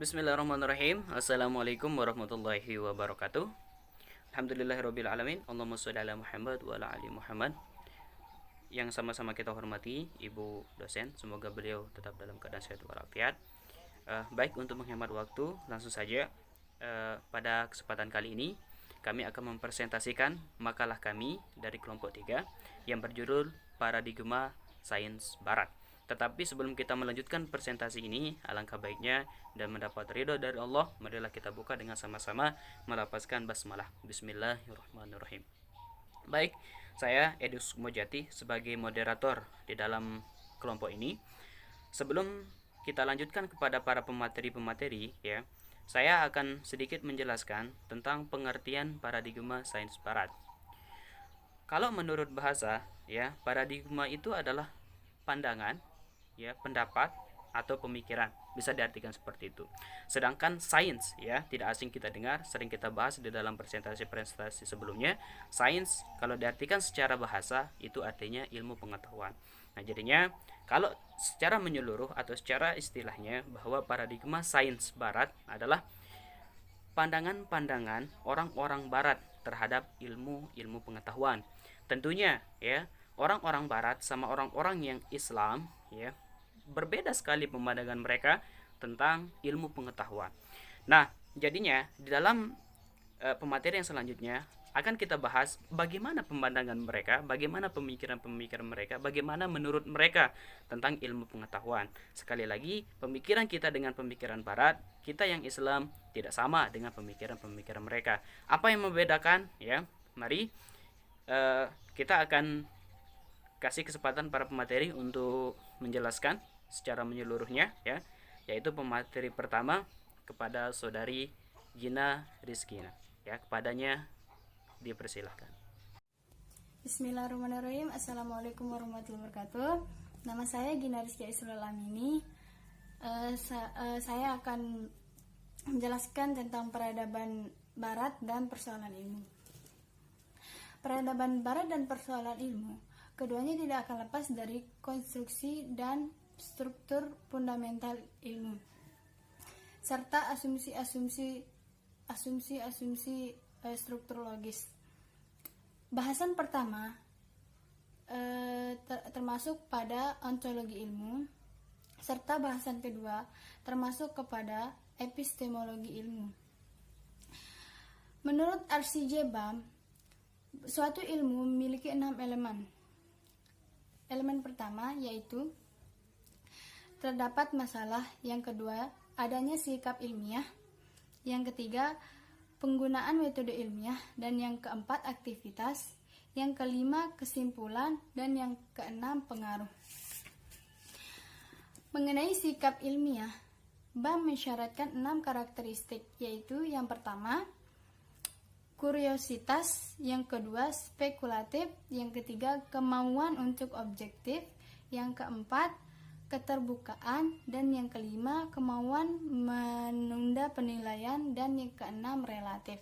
Bismillahirrahmanirrahim. Assalamualaikum warahmatullahi wabarakatuh. Alhamdulillahirabbil alamin. Allahumma shalli ala Muhammad wa ala ali Muhammad. Yang sama-sama kita hormati Ibu dosen, semoga beliau tetap dalam keadaan sehat walafiat. Baik, untuk menghemat waktu, langsung saja pada kesempatan kali ini kami akan mempresentasikan makalah kami dari kelompok 3 yang berjudul Paradigma Sains Barat. Tetapi sebelum kita melanjutkan presentasi ini, alangkah baiknya dan mendapat ridho dari Allah, marilah kita buka dengan sama-sama melafazkan basmalah. Bismillahirrahmanirrahim. Baik, saya Edus Mojati sebagai moderator di dalam kelompok ini. Sebelum kita lanjutkan kepada para pemateri-pemateri, ya, saya akan sedikit menjelaskan tentang pengertian paradigma sains barat. Kalau menurut bahasa, ya, paradigma itu adalah pandangan, ya, pendapat atau pemikiran, bisa diartikan seperti itu. Sedangkan sains, ya, tidak asing kita dengar, sering kita bahas di dalam presentasi-presentasi sebelumnya. Sains kalau diartikan secara bahasa itu artinya ilmu pengetahuan. Nah, jadinya kalau secara menyeluruh atau secara istilahnya, bahwa paradigma sains barat adalah pandangan-pandangan orang-orang barat terhadap ilmu-ilmu pengetahuan. Tentunya, ya, orang-orang barat sama orang-orang yang Islam, ya, berbeda sekali pemandangan mereka tentang ilmu pengetahuan. Nah, jadinya di dalam pemateri yang selanjutnya akan kita bahas bagaimana pemandangan mereka, bagaimana pemikiran-pemikiran mereka, bagaimana menurut mereka tentang ilmu pengetahuan. Sekali lagi, pemikiran kita dengan pemikiran barat, kita yang Islam tidak sama dengan pemikiran-pemikiran mereka. Apa yang membedakan? Ya, mari kita akan kasih kesempatan para pemateri untuk menjelaskan secara menyeluruhnya, ya, yaitu pemateri pertama kepada saudari Gina Rizkina, ya, kepadanya dipersilahkan. Bismillahirrahmanirrahim. Assalamualaikum warahmatullahi wabarakatuh. Nama saya Gina Rizky Isrul Amini. Saya akan menjelaskan tentang peradaban barat dan persoalan ilmu. Peradaban barat dan persoalan ilmu, keduanya tidak akan lepas dari konstruksi dan struktur fundamental ilmu, serta asumsi-asumsi struktur logis. Bahasan pertama termasuk pada ontologi ilmu, serta bahasan kedua termasuk kepada epistemologi ilmu. Menurut RCJ BAM, suatu ilmu memiliki 6 elemen. Elemen pertama yaitu terdapat masalah, yang kedua adanya sikap ilmiah, yang ketiga penggunaan metode ilmiah, dan yang keempat aktivitas, yang kelima kesimpulan, dan yang keenam pengaruh. Mengenai sikap ilmiah, BAM mensyaratkan 6 karakteristik, yaitu yang pertama kuriositas, yang kedua spekulatif, yang ketiga kemauan untuk objektif, yang keempat keterbukaan, dan yang kelima kemauan menunda penilaian, dan yang keenam relatif.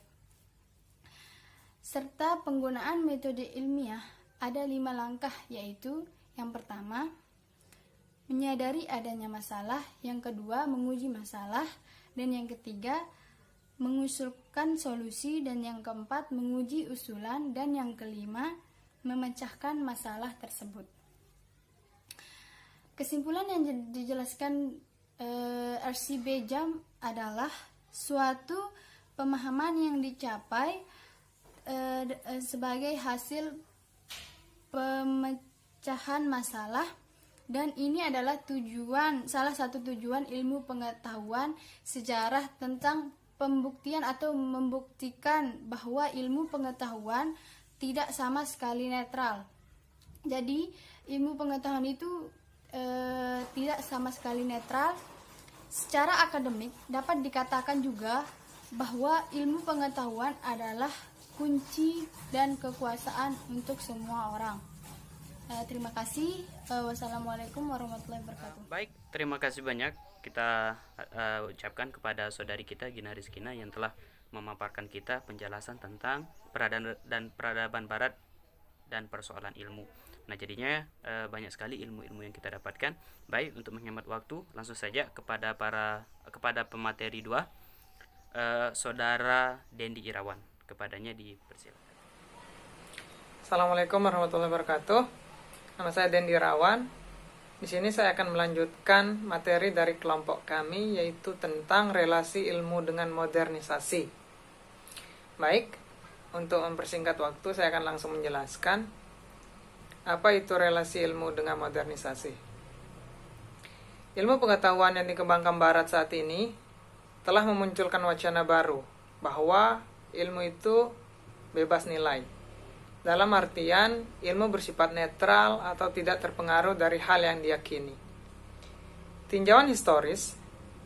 Serta penggunaan metode ilmiah ada 5 langkah, yaitu yang pertama menyadari adanya masalah, yang kedua menguji masalah, dan yang ketiga mengusulkan solusi, dan yang keempat menguji usulan, dan yang kelima memecahkan masalah tersebut. Kesimpulan yang dijelaskan RCB JAM adalah suatu pemahaman yang dicapai sebagai hasil pemecahan masalah, dan ini adalah salah satu tujuan ilmu pengetahuan sejarah tentang pembuktian atau membuktikan bahwa ilmu pengetahuan tidak sama sekali netral. Jadi ilmu pengetahuan itu tidak sama sekali netral. Secara akademik dapat dikatakan juga bahwa ilmu pengetahuan adalah kunci dan kekuasaan untuk semua orang. Terima kasih. Wassalamualaikum warahmatullahi wabarakatuh. Baik, terima kasih banyak kita ucapkan kepada saudari kita Gina Rizkina yang telah memaparkan kita penjelasan tentang peradaban barat dan persoalan ilmu. Nah, jadinya banyak sekali ilmu-ilmu yang kita dapatkan. Baik, untuk menghemat waktu, langsung saja kepada pemateri 2, Saudara Dendi Irawan. Kepadanya dipersilakan. Assalamualaikum warahmatullahi wabarakatuh. Nama saya Dendi Irawan. Di sini saya akan melanjutkan materi dari kelompok kami, yaitu tentang relasi ilmu dengan modernisasi. Baik, untuk mempersingkat waktu, saya akan langsung menjelaskan apa itu relasi ilmu dengan modernisasi. Ilmu pengetahuan yang dikembangkan Barat saat ini telah memunculkan wacana baru, bahwa ilmu itu bebas nilai. Dalam artian, ilmu bersifat netral atau tidak terpengaruh dari hal yang diyakini. Tinjauan historis,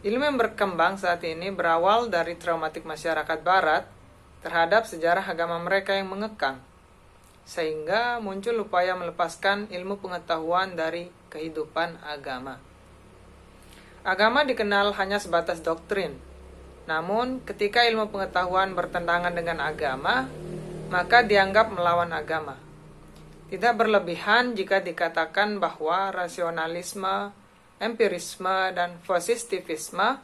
ilmu yang berkembang saat ini berawal dari traumatik masyarakat Barat terhadap sejarah agama mereka yang mengekang, sehingga muncul upaya melepaskan ilmu pengetahuan dari kehidupan agama. Agama dikenal hanya sebatas doktrin, namun ketika ilmu pengetahuan bertentangan dengan agama, maka dianggap melawan agama. Tidak berlebihan jika dikatakan bahwa rasionalisme, empirisme, dan positivisme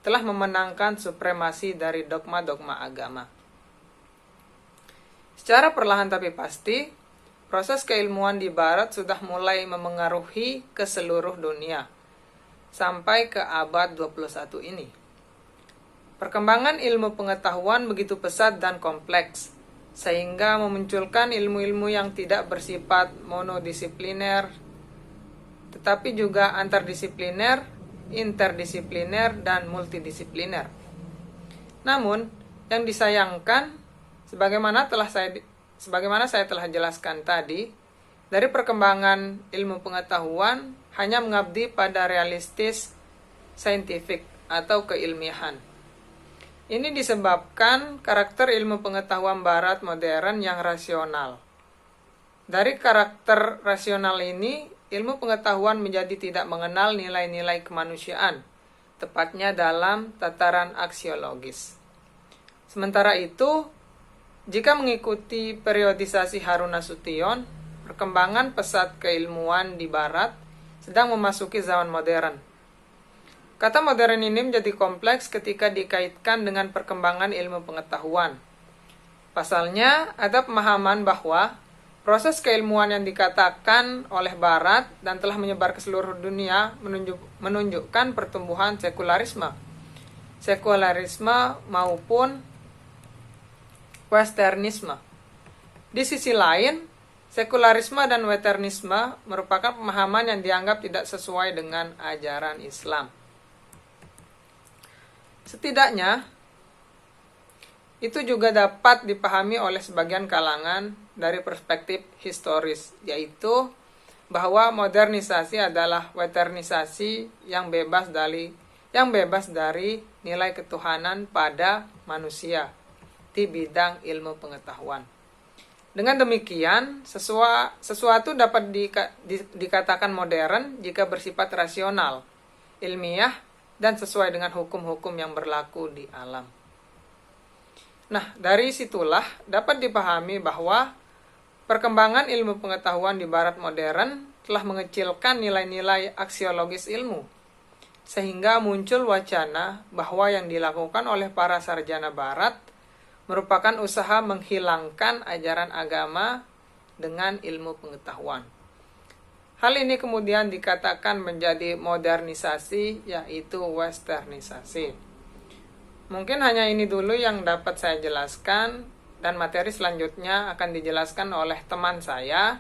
telah memenangkan supremasi dari dogma-dogma agama. Secara perlahan tapi pasti, proses keilmuan di Barat sudah mulai memengaruhi ke seluruh dunia, sampai ke abad 21 ini. Perkembangan ilmu pengetahuan begitu pesat dan kompleks, sehingga memunculkan ilmu-ilmu yang tidak bersifat monodisipliner, tetapi juga antardisipliner, interdisipliner, dan multidisipliner. Namun, yang disayangkan, sebagaimana saya telah jelaskan tadi, dari perkembangan ilmu pengetahuan hanya mengabdi pada realistis saintifik atau keilmiahan. Ini disebabkan karakter ilmu pengetahuan Barat modern yang rasional. Dari karakter rasional ini, ilmu pengetahuan menjadi tidak mengenal nilai-nilai kemanusiaan, tepatnya dalam tataran aksiologis. Sementara itu, jika mengikuti periodisasi Harun Nasution, perkembangan pesat keilmuan di Barat sedang memasuki zaman modern. Kata modern ini menjadi kompleks ketika dikaitkan dengan perkembangan ilmu pengetahuan. Pasalnya, ada pemahaman bahwa proses keilmuan yang dikatakan oleh Barat dan telah menyebar ke seluruh dunia menunjukkan pertumbuhan sekularisme maupun westernisme. Di sisi lain, sekularisme dan westernisme merupakan pemahaman yang dianggap tidak sesuai dengan ajaran Islam. Setidaknya, itu juga dapat dipahami oleh sebagian kalangan dari perspektif historis, yaitu bahwa modernisasi adalah westernisasi yang bebas dari nilai ketuhanan pada manusia di bidang ilmu pengetahuan. Dengan demikian, sesuatu dapat dikatakan modern jika bersifat rasional, ilmiah, dan sesuai dengan hukum-hukum yang berlaku di alam. Nah, dari situlah dapat dipahami bahwa perkembangan ilmu pengetahuan di Barat modern telah mengecilkan nilai-nilai aksiologis ilmu, sehingga muncul wacana bahwa yang dilakukan oleh para sarjana Barat merupakan usaha menghilangkan ajaran agama dengan ilmu pengetahuan. Hal ini kemudian dikatakan menjadi modernisasi, yaitu westernisasi. Mungkin hanya ini dulu yang dapat saya jelaskan, dan materi selanjutnya akan dijelaskan oleh teman saya.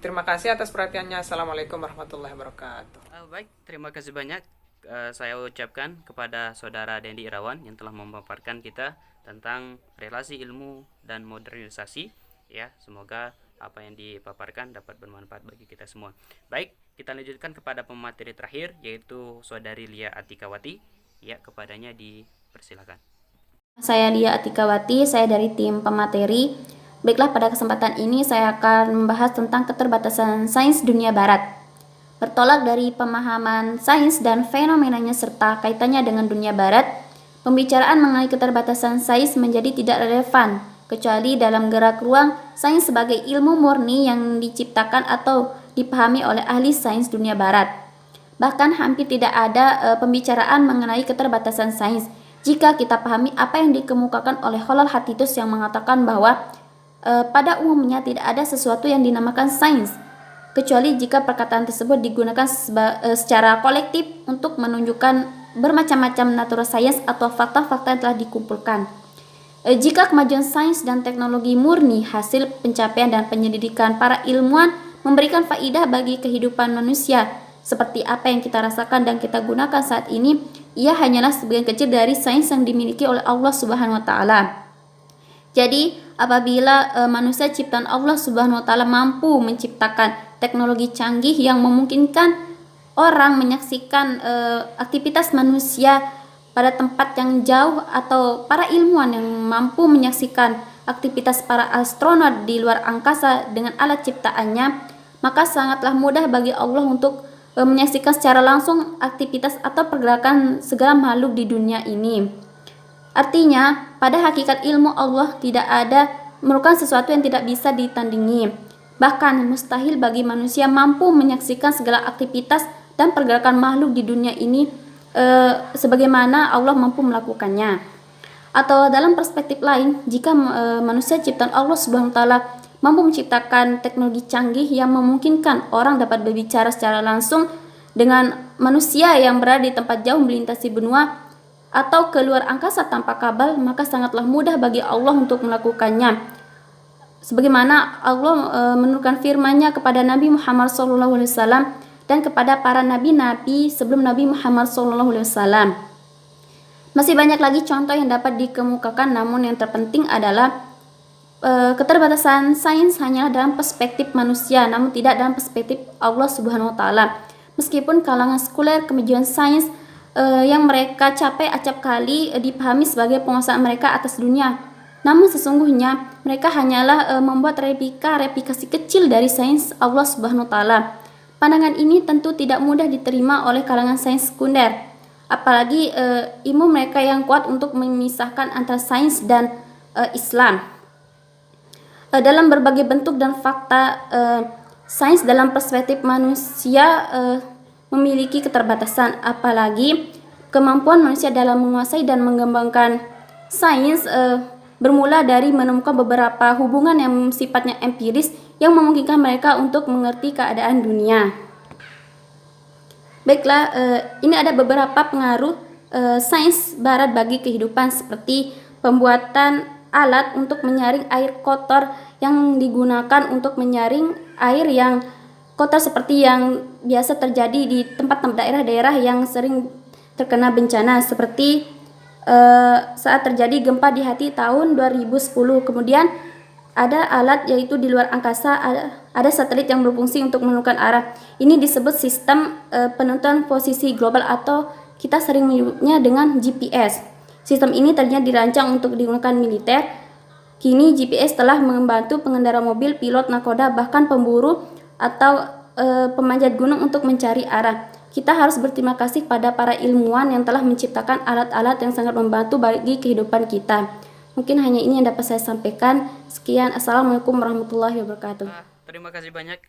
Terima kasih atas perhatiannya. Assalamualaikum warahmatullahi wabarakatuh. Baik, terima kasih banyak saya ucapkan kepada Saudara Dendi Irawan yang telah memaparkan kita tentang relasi ilmu dan modernisasi. Ya, semoga apa yang dipaparkan dapat bermanfaat bagi kita semua. Baik, kita lanjutkan kepada pemateri terakhir, yaitu Saudari Lia Atikawati. Ya, kepadanya dipersilakan. Saya Lia Atikawati, saya dari tim pemateri. Baiklah, pada kesempatan ini saya akan membahas tentang keterbatasan sains dunia Barat. Bertolak dari pemahaman sains dan fenomenanya serta kaitannya dengan dunia Barat, pembicaraan mengenai keterbatasan sains menjadi tidak relevan kecuali dalam gerak ruang sains sebagai ilmu murni yang diciptakan atau dipahami oleh ahli sains dunia barat. Bahkan hampir tidak ada pembicaraan mengenai keterbatasan sains jika kita pahami apa yang dikemukakan oleh Khalal Hatitus yang mengatakan bahwa pada umumnya tidak ada sesuatu yang dinamakan sains, kecuali jika perkataan tersebut digunakan secara kolektif untuk menunjukkan bermacam-macam natural science atau fakta-fakta yang telah dikumpulkan. Jika kemajuan sains dan teknologi murni hasil pencapaian dan penyelidikan para ilmuwan memberikan faidah bagi kehidupan manusia, seperti apa yang kita rasakan dan kita gunakan saat ini, ia hanyalah sebagian kecil dari sains yang dimiliki oleh Allah Subhanahu wa taala. Jadi, apabila manusia ciptaan Allah Subhanahu wa taala mampu menciptakan teknologi canggih yang memungkinkan orang menyaksikan aktivitas manusia pada tempat yang jauh, atau para ilmuwan yang mampu menyaksikan aktivitas para astronot di luar angkasa dengan alat ciptaannya, maka sangatlah mudah bagi Allah untuk menyaksikan secara langsung aktivitas atau pergerakan segala makhluk di dunia ini. Artinya, pada hakikat ilmu Allah tidak ada merupakan sesuatu yang tidak bisa ditandingi. Bahkan mustahil bagi manusia mampu menyaksikan segala aktivitas dan pergerakan makhluk di dunia ini sebagaimana Allah mampu melakukannya. Atau dalam perspektif lain, jika manusia ciptaan Allah Subhanahu wa taala mampu menciptakan teknologi canggih yang memungkinkan orang dapat berbicara secara langsung dengan manusia yang berada di tempat jauh melintasi benua atau keluar angkasa tanpa kabel, maka sangatlah mudah bagi Allah untuk melakukannya. Sebagaimana Allah menurunkan firman-Nya kepada Nabi Muhammad SAW dan kepada para nabi-nabi sebelum Nabi Muhammad SAW. Masih banyak lagi contoh yang dapat dikemukakan, namun yang terpenting adalah keterbatasan sains hanyalah dalam perspektif manusia, namun tidak dalam perspektif Allah Subhanahu wa taala. Meskipun kalangan sekuler kemajuan sains yang mereka capai acap kali dipahami sebagai penguasaan mereka atas dunia, namun sesungguhnya mereka hanyalah membuat replikasi kecil dari sains Allah Subhanahu wa taala. Pandangan ini tentu tidak mudah diterima oleh kalangan sains sekunder, apalagi ilmu mereka yang kuat untuk memisahkan antara sains dan Islam. Dalam berbagai bentuk dan fakta, sains dalam perspektif manusia memiliki keterbatasan, apalagi kemampuan manusia dalam menguasai dan mengembangkan sains bermula dari menemukan beberapa hubungan yang sifatnya empiris yang memungkinkan mereka untuk mengerti keadaan dunia. Baiklah, ini ada beberapa pengaruh sains barat bagi kehidupan, seperti pembuatan alat untuk menyaring air kotor yang digunakan untuk menyaring air yang kotor, seperti yang biasa terjadi di tempat-tempat daerah-daerah yang sering terkena bencana, seperti saat terjadi gempa di Haiti tahun 2010. Kemudian ada alat, yaitu di luar angkasa ada satelit yang berfungsi untuk menentukan arah. Ini disebut sistem penentuan posisi global, atau kita sering menyebutnya dengan GPS. Sistem ini tadinya dirancang untuk digunakan militer. Kini GPS telah membantu pengendara mobil, pilot nakoda, bahkan pemburu atau pemanjat gunung untuk mencari arah. Kita harus berterima kasih pada para ilmuwan yang telah menciptakan alat-alat yang sangat membantu bagi kehidupan kita. Mungkin hanya ini yang dapat saya sampaikan. Sekian, Assalamualaikum warahmatullahi wabarakatuh. Terima kasih banyak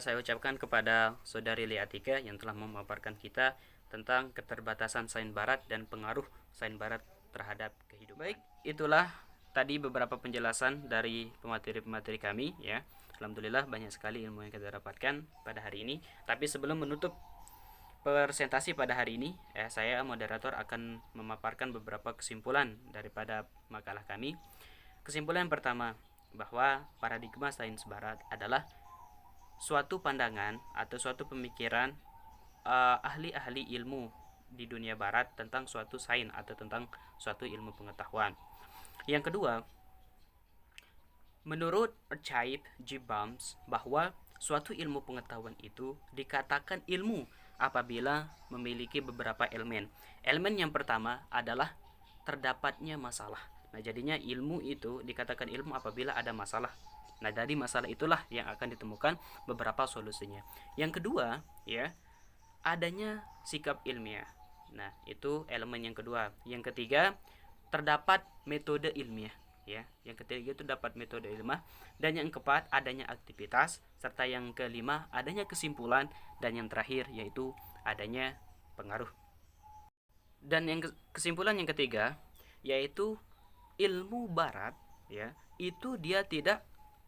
saya ucapkan kepada Saudari Lia Atika yang telah memaparkan kita tentang keterbatasan sains barat dan pengaruh sains barat terhadap kehidupan. Baik, itulah tadi beberapa penjelasan dari pemateri-pemateri kami ya. Alhamdulillah banyak sekali ilmu yang kita dapatkan pada hari ini. Tapi sebelum menutup presentasi pada hari ini, saya moderator akan memaparkan beberapa kesimpulan daripada makalah kami. Kesimpulan yang pertama, bahwa paradigma sains barat adalah suatu pandangan atau suatu pemikiran ahli-ahli ilmu di dunia barat tentang suatu sains atau tentang suatu ilmu pengetahuan. Yang kedua, menurut Archive G. Bums, bahwa suatu ilmu pengetahuan itu dikatakan ilmu apabila memiliki beberapa elemen. Elemen yang pertama adalah terdapatnya masalah. Nah, jadinya ilmu itu dikatakan ilmu apabila ada masalah. Nah, dari masalah itulah yang akan ditemukan beberapa solusinya. Yang kedua, ya, adanya sikap ilmiah. Nah, itu elemen yang kedua. Yang ketiga, terdapat metode ilmiah. ya. Yang ketiga itu dapat metode ilmiah, dan yang keempat adanya aktivitas, serta yang kelima adanya kesimpulan, dan yang terakhir yaitu adanya pengaruh. Dan yang kesimpulan yang ketiga yaitu ilmu barat, ya, itu dia tidak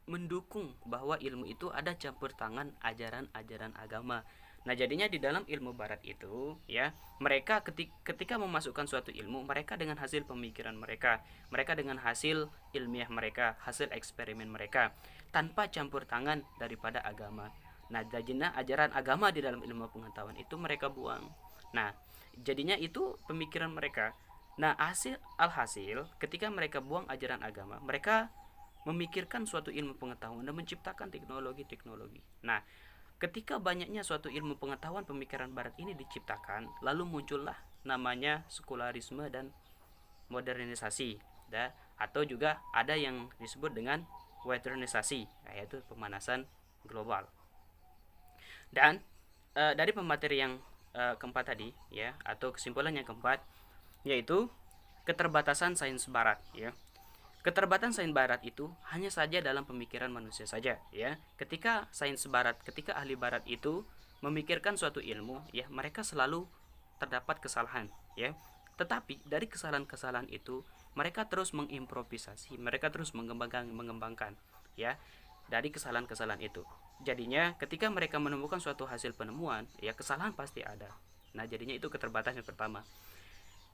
mendukung bahwa ilmu itu ada campur tangan ajaran-ajaran agama. Nah, jadinya di dalam ilmu barat itu, ya, mereka ketika memasukkan suatu ilmu, mereka dengan hasil pemikiran mereka, mereka dengan hasil ilmiah mereka, hasil eksperimen mereka, tanpa campur tangan daripada agama. Nah, jadinya ajaran agama di dalam ilmu pengetahuan itu mereka buang. Nah, jadinya itu pemikiran mereka. Nah, alhasil ketika mereka buang ajaran agama, mereka memikirkan suatu ilmu pengetahuan dan menciptakan teknologi-teknologi. Nah, ketika banyaknya suatu ilmu pengetahuan pemikiran barat ini diciptakan, lalu muncullah namanya sekularisme dan modernisasi, atau juga ada yang disebut dengan westernisasi, yaitu pemanasan global. Dan dari pemateri yang keempat tadi, ya, atau kesimpulan yang keempat, yaitu keterbatasan sains barat, ya. Keterbatasan sains barat itu hanya saja dalam pemikiran manusia saja, ya. Ketika ahli barat itu memikirkan suatu ilmu, ya, mereka selalu terdapat kesalahan, ya. Tetapi dari kesalahan-kesalahan itu mereka terus mengimprovisasi, mereka terus mengembangkan, ya, dari kesalahan-kesalahan itu. Jadinya ketika mereka menemukan suatu hasil penemuan, ya, kesalahan pasti ada. Nah, jadinya itu keterbatasan yang pertama.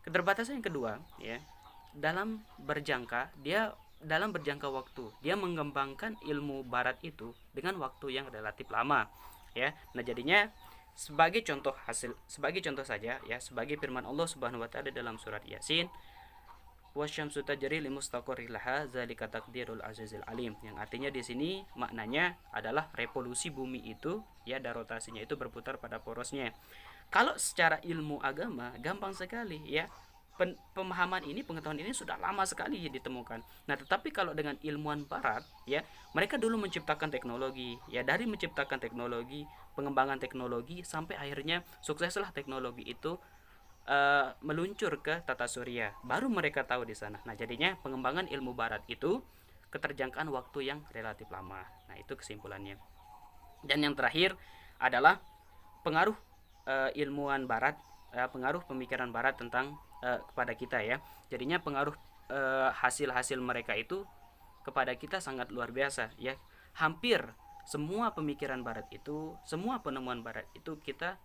Keterbatasan yang kedua, ya, dalam berjangka waktu, dia mengembangkan ilmu barat itu dengan waktu yang relatif lama, ya. Nah, jadinya sebagai contoh saja, ya, sebagai firman Allah Subhanahu wa taala dalam surat Yasin, wasyamsu tajri limustaqarrir laha zalika taqdirul azizil alim, yang artinya di sini maknanya adalah revolusi bumi itu, ya, dan rotasinya itu berputar pada porosnya. Kalau secara ilmu agama gampang sekali, ya, pemahaman ini, pengetahuan ini sudah lama sekali ditemukan. Nah, tetapi kalau dengan ilmuwan barat, ya, mereka dulu menciptakan teknologi, ya, dari menciptakan teknologi, pengembangan teknologi, sampai akhirnya sukseslah teknologi itu meluncur ke tata surya. Baru mereka tahu di sana. Nah, jadinya pengembangan ilmu barat itu keterjangkauan waktu yang relatif lama. Nah, itu kesimpulannya. Dan yang terakhir adalah pengaruh ilmuwan barat, pengaruh pemikiran barat tentang kepada kita, ya. Jadinya pengaruh hasil-hasil mereka itu kepada kita sangat luar biasa, ya. Hampir semua pemikiran barat itu, semua penemuan barat itu kita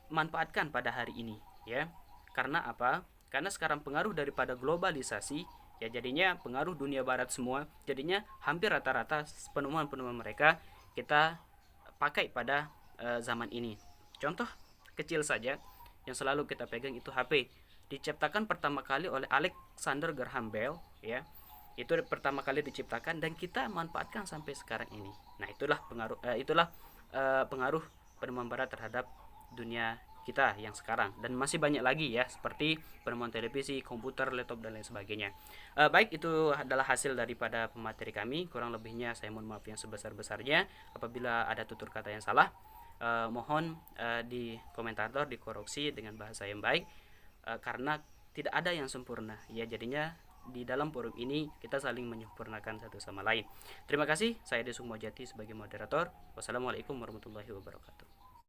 manfaatkan pada hari ini, ya. Karena apa? Karena sekarang pengaruh daripada globalisasi, ya, jadinya pengaruh dunia barat semua, jadinya hampir rata-rata penemuan-penemuan mereka kita pakai pada zaman ini. Contoh kecil saja yang selalu kita pegang itu HP, diciptakan pertama kali oleh Alexander Graham Bell, ya. Itu pertama kali diciptakan dan kita manfaatkan sampai sekarang ini. Nah, itulah pengaruh penemuan barat terhadap dunia kita yang sekarang, dan masih banyak lagi, ya, seperti penemuan televisi, komputer, laptop, dan lain sebagainya. Baik, itu adalah hasil daripada pemateri kami. Kurang lebihnya saya mohon maaf yang sebesar-besarnya. Apabila ada tutur kata yang salah, mohon di komentator dikoreksi dengan bahasa yang baik, karena tidak ada yang sempurna, ya. Jadinya di dalam forum ini kita saling menyempurnakan satu sama lain. Terima kasih. Saya Desung Mojati sebagai moderator. Wassalamualaikum warahmatullahi wabarakatuh.